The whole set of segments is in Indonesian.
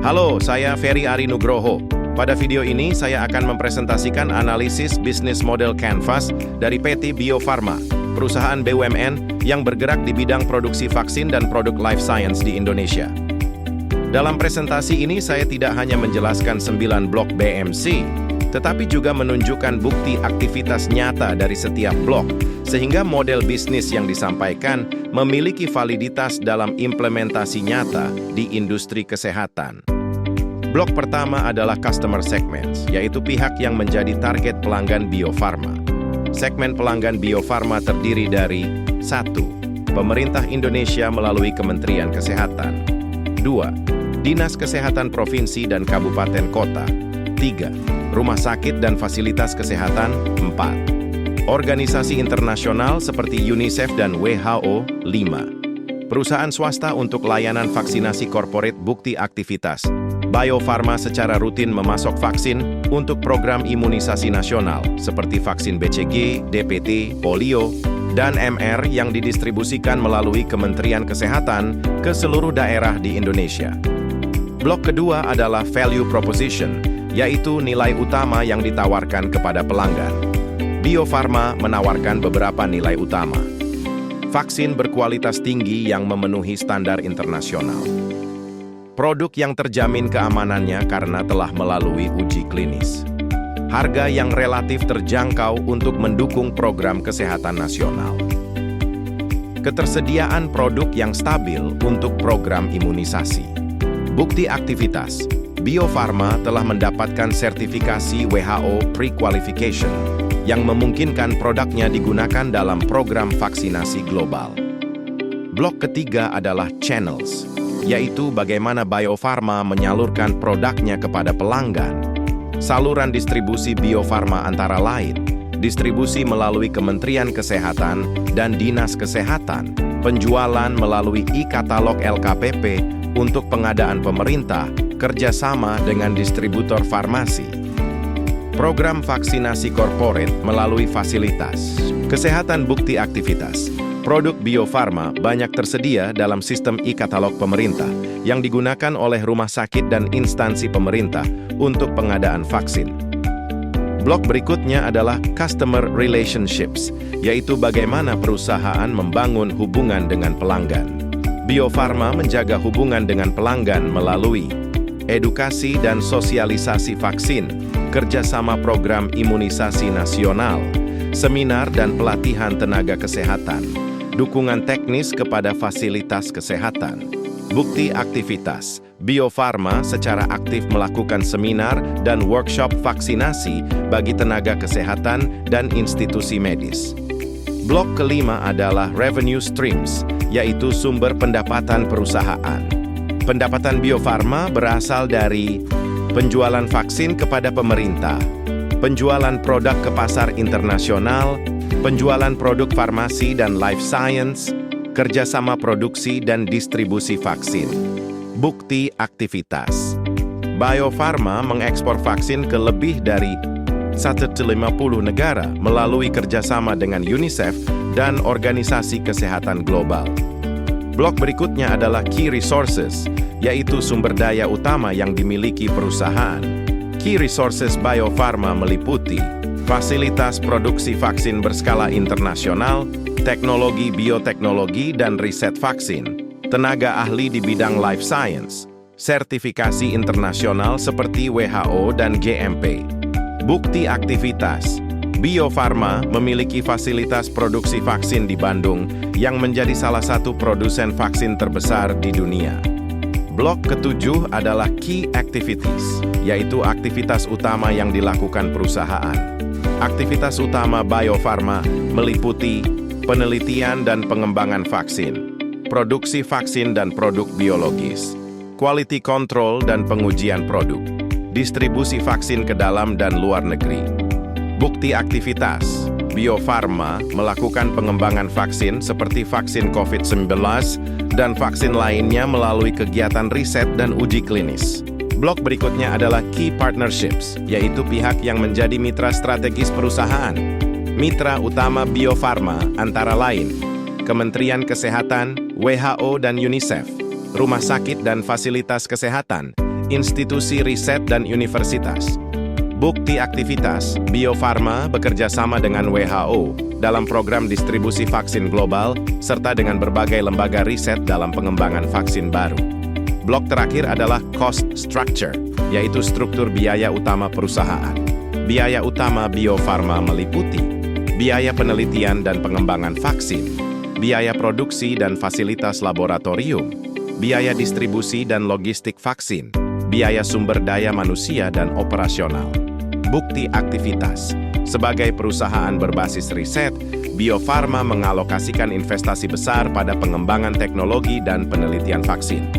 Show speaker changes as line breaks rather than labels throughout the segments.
Halo, saya Ferry Ari Nugroho. Pada video ini, saya akan mempresentasikan analisis bisnis model Canvas dari PT Bio Farma, perusahaan BUMN yang bergerak di bidang produksi vaksin dan produk life science di Indonesia. Dalam presentasi ini, saya tidak hanya menjelaskan 9 blok BMC, tetapi juga menunjukkan bukti aktivitas nyata dari setiap blok, sehingga model bisnis yang disampaikan memiliki validitas dalam implementasi nyata di industri kesehatan. Blok pertama adalah customer segments, yaitu pihak yang menjadi target pelanggan Bio Farma. Segmen pelanggan Bio Farma terdiri dari 1. Pemerintah Indonesia melalui Kementerian Kesehatan. 2. Dinas Kesehatan Provinsi dan Kabupaten Kota. 3. Rumah sakit dan fasilitas kesehatan. 4. Organisasi internasional seperti UNICEF dan WHO. 5. Perusahaan swasta untuk layanan vaksinasi korporat bukti aktivitas. Bio Farma secara rutin memasok vaksin untuk program imunisasi nasional seperti vaksin BCG, DPT, polio, dan MR yang didistribusikan melalui Kementerian Kesehatan ke seluruh daerah di Indonesia. Blok kedua adalah value proposition, yaitu nilai utama yang ditawarkan kepada pelanggan. Bio Farma menawarkan beberapa nilai utama. Vaksin berkualitas tinggi yang memenuhi standar internasional. Produk yang terjamin keamanannya karena telah melalui uji klinis. Harga yang relatif terjangkau untuk mendukung program kesehatan nasional. Ketersediaan produk yang stabil untuk program imunisasi. Bukti aktivitas. Bio Farma telah mendapatkan sertifikasi WHO Pre-Qualification yang memungkinkan produknya digunakan dalam program vaksinasi global. Blok ketiga adalah channels, yaitu bagaimana Bio Farma menyalurkan produknya kepada pelanggan. Saluran distribusi Bio Farma antara lain, distribusi melalui Kementerian Kesehatan dan Dinas Kesehatan, penjualan melalui e-katalog LKPP untuk pengadaan pemerintah, kerjasama dengan distributor farmasi. Program vaksinasi korporat melalui fasilitas. Kesehatan bukti aktivitas. Produk Bio Farma banyak tersedia dalam sistem e-katalog pemerintah yang digunakan oleh rumah sakit dan instansi pemerintah untuk pengadaan vaksin. Blok berikutnya adalah customer relationships, yaitu bagaimana perusahaan membangun hubungan dengan pelanggan. Bio Farma menjaga hubungan dengan pelanggan melalui edukasi dan sosialisasi vaksin, kerjasama program imunisasi nasional, seminar dan pelatihan tenaga kesehatan, dukungan teknis kepada fasilitas kesehatan. Bukti aktivitas. Bio Farma secara aktif melakukan seminar dan workshop vaksinasi bagi tenaga kesehatan dan institusi medis. Blok kelima adalah revenue streams, yaitu sumber pendapatan perusahaan. Pendapatan Bio Farma berasal dari penjualan vaksin kepada pemerintah, penjualan produk ke pasar internasional, penjualan produk farmasi dan life science, kerjasama produksi dan distribusi vaksin. Bukti aktivitas. Bio Farma mengekspor vaksin ke lebih dari 150 negara melalui kerjasama dengan UNICEF dan Organisasi Kesehatan Global. Blok berikutnya adalah key resources, yaitu sumber daya utama yang dimiliki perusahaan. Key resources Bio Farma meliputi fasilitas produksi vaksin berskala internasional, teknologi bioteknologi dan riset vaksin, tenaga ahli di bidang life science, sertifikasi internasional seperti WHO dan GMP. Bukti aktivitas. Bio Farma memiliki fasilitas produksi vaksin di Bandung yang menjadi salah satu produsen vaksin terbesar di dunia. Blok ketujuh adalah key activities, yaitu aktivitas utama yang dilakukan perusahaan. Aktivitas utama Bio Farma meliputi penelitian dan pengembangan vaksin, produksi vaksin dan produk biologis, quality control dan pengujian produk, distribusi vaksin ke dalam dan luar negeri. Bukti aktivitas. Bio Farma melakukan pengembangan vaksin seperti vaksin COVID-19 dan vaksin lainnya melalui kegiatan riset dan uji klinis. Blok berikutnya adalah key partnerships, yaitu pihak yang menjadi mitra strategis perusahaan. Mitra utama Bio Farma antara lain Kementerian Kesehatan, WHO dan UNICEF, rumah sakit dan fasilitas kesehatan, institusi riset dan universitas. Bukti aktivitas, Bio Farma bekerja sama dengan WHO dalam program distribusi vaksin global serta dengan berbagai lembaga riset dalam pengembangan vaksin baru. Blok terakhir adalah cost structure, yaitu struktur biaya utama perusahaan. Biaya utama Bio Farma meliputi biaya penelitian dan pengembangan vaksin, biaya produksi dan fasilitas laboratorium, biaya distribusi dan logistik vaksin, biaya sumber daya manusia dan operasional. Bukti aktivitas. Sebagai perusahaan berbasis riset, Bio Farma mengalokasikan investasi besar pada pengembangan teknologi dan penelitian vaksin.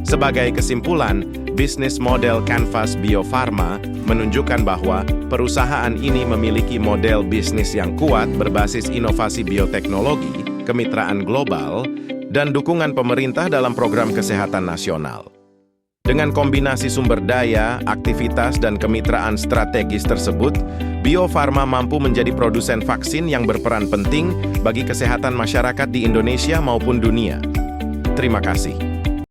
Sebagai kesimpulan, bisnis model Canvas Bio Farma menunjukkan bahwa perusahaan ini memiliki model bisnis yang kuat berbasis inovasi bioteknologi, kemitraan global, dan dukungan pemerintah dalam program kesehatan nasional. Dengan kombinasi sumber daya, aktivitas, dan kemitraan strategis tersebut, Bio Farma mampu menjadi produsen vaksin yang berperan penting bagi kesehatan masyarakat di Indonesia maupun dunia. Terima kasih.